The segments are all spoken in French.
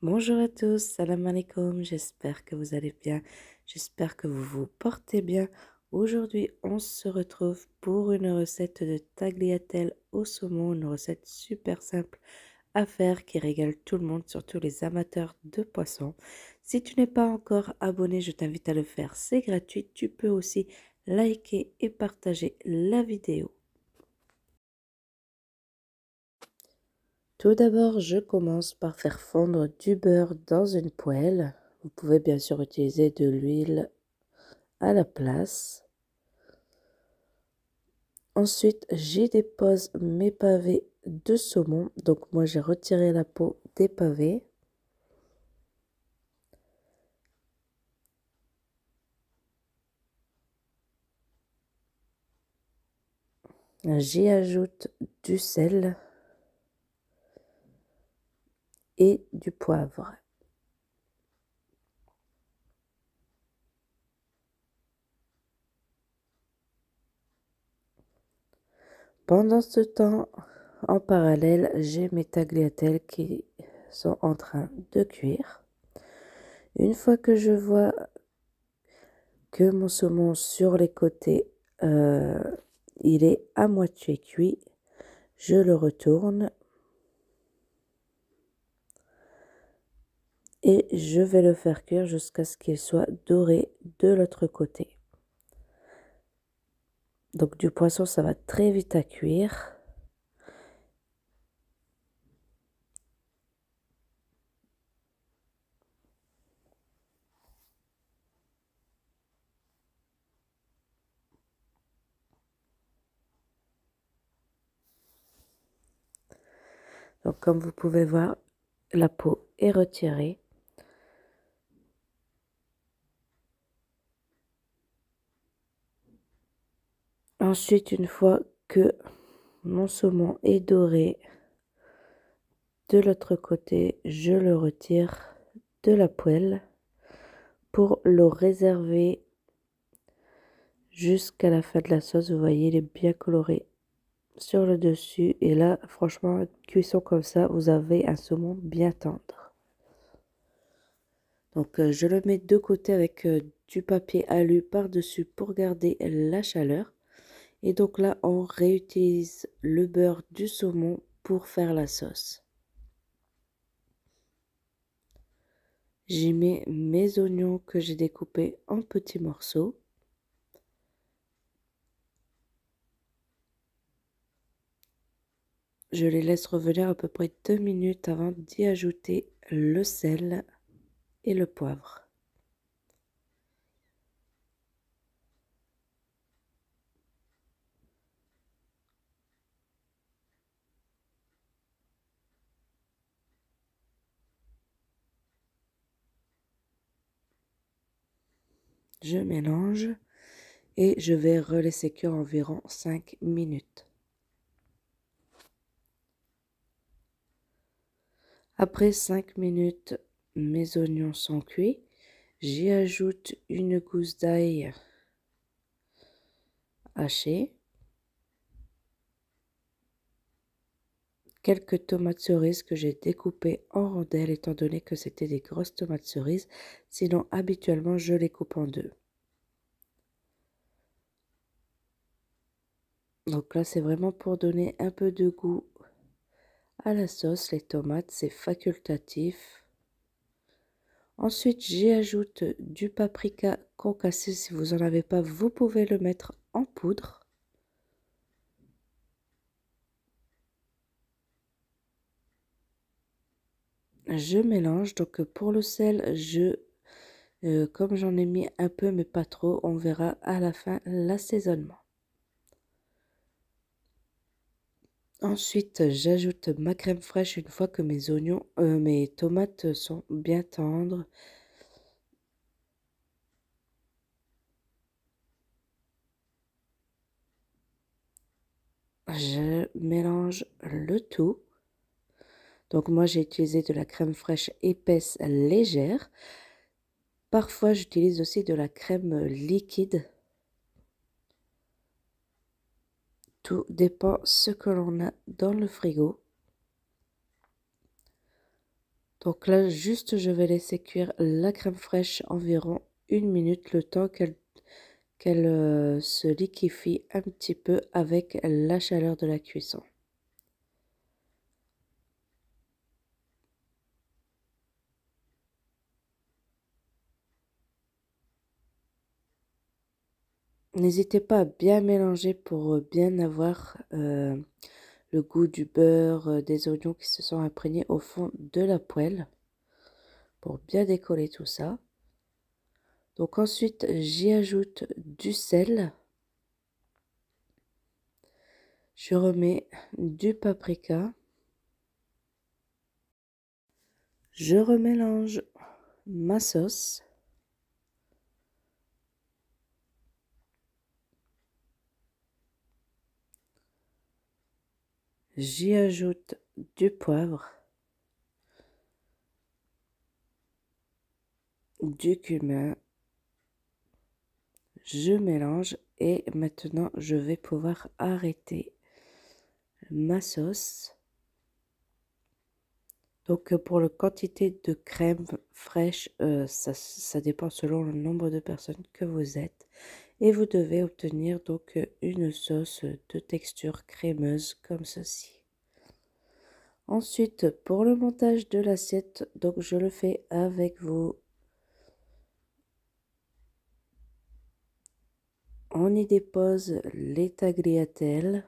Bonjour à tous, salam alaikum, j'espère que vous allez bien, j'espère que vous vous portez bien. Aujourd'hui, on se retrouve pour une recette de tagliatelle au saumon, une recette super simple à faire qui régale tout le monde, surtout les amateurs de poissons. Si tu n'es pas encore abonné, je t'invite à le faire, c'est gratuit. Tu peux aussi liker et partager la vidéo. Tout d'abord, je commence par faire fondre du beurre dans une poêle. Vous pouvez bien sûr utiliser de l'huile à la place. Ensuite, j'y dépose mes pavés de saumon. Donc moi, j'ai retiré la peau des pavés. J'y ajoute du sel et du poivre. Pendant ce temps, en parallèle, j'ai mes tagliatelles qui sont en train de cuire. Une fois que je vois que mon saumon sur les côtés, il est à moitié cuit, je le retourne et je vais le faire cuire jusqu'à ce qu'il soit doré de l'autre côté. Donc du poisson, ça va très vite à cuire. Donc comme vous pouvez voir, la peau est retirée. Ensuite, une fois que mon saumon est doré de l'autre côté, je le retire de la poêle pour le réserver jusqu'à la fin de la sauce. Vous voyez, il est bien coloré sur le dessus. Et là, franchement, cuisson comme ça, vous avez un saumon bien tendre. Donc, je le mets de côté avec du papier alu par-dessus pour garder la chaleur. Et donc là, on réutilise le beurre du saumon pour faire la sauce. J'y mets mes oignons que j'ai découpés en petits morceaux. Je les laisse revenir à peu près 2 minutes avant d'y ajouter le sel et le poivre. Je mélange et je vais relaisser cuire environ 5 minutes. Après 5 minutes, mes oignons sont cuits. J'y ajoute une gousse d'ail hachée, quelques tomates cerises que j'ai découpées en rondelles étant donné que c'était des grosses tomates cerises. Sinon, habituellement, je les coupe en deux. Donc là, c'est vraiment pour donner un peu de goût à la sauce. Les tomates, c'est facultatif. Ensuite, j'y ajoute du paprika concassé. Si vous n'en avez pas, vous pouvez le mettre en poudre. Je mélange. Donc pour le sel, comme j'en ai mis un peu mais pas trop, on verra à la fin l'assaisonnement. Ensuite, j'ajoute ma crème fraîche une fois que mes tomates sont bien tendres. Je mélange le tout. Donc moi, j'ai utilisé de la crème fraîche épaisse légère. Parfois, j'utilise aussi de la crème liquide. Tout dépend ce que l'on a dans le frigo. Donc là, juste, je vais laisser cuire la crème fraîche environ 1 minute, le temps qu'elle se liquéfie un petit peu avec la chaleur de la cuisson. N'hésitez pas à bien mélanger pour bien avoir le goût du beurre, des oignons qui se sont imprégnés au fond de la poêle pour bien décoller tout ça. Donc ensuite, j'y ajoute du sel. Je remets du paprika. Je remélange ma sauce. J'y ajoute du poivre, du cumin. Je mélange et maintenant je vais pouvoir arrêter ma sauce. Donc pour la quantité de crème fraîche, ça dépend selon le nombre de personnes que vous êtes. Et vous devez obtenir donc une sauce de texture crémeuse comme ceci. Ensuite, pour le montage de l'assiette, donc je le fais avec vous. On y dépose les tagliatelles.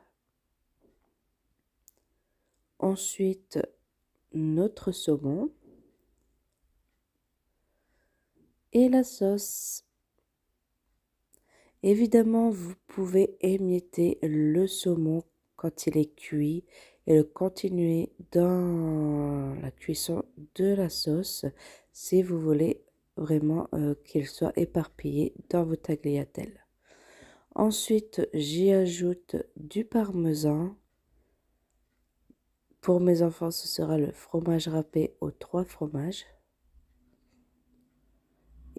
Ensuite, notre saumon et la sauce. Évidemment, vous pouvez émietter le saumon quand il est cuit et le continuer dans la cuisson de la sauce si vous voulez vraiment qu'il soit éparpillé dans vos tagliatelles. Ensuite, j'y ajoute du parmesan. Pour mes enfants, ce sera le fromage râpé aux 3 fromages.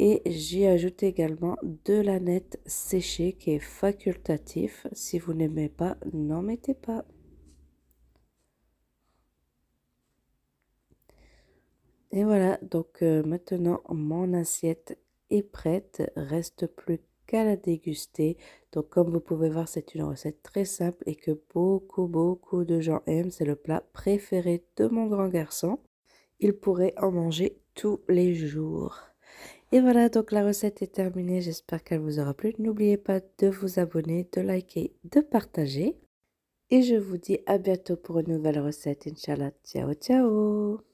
Et j'y ajoute également de l'aneth séchée qui est facultatif. Si vous n'aimez pas, n'en mettez pas. Et voilà, donc maintenant mon assiette est prête. Reste plus qu'à la déguster. Donc comme vous pouvez voir, c'est une recette très simple et que beaucoup de gens aiment. C'est le plat préféré de mon grand garçon. Il pourrait en manger tous les jours. Et voilà, donc la recette est terminée. J'espère qu'elle vous aura plu. N'oubliez pas de vous abonner, de liker, de partager. Et je vous dis à bientôt pour une nouvelle recette, Inch'Allah. Ciao, ciao!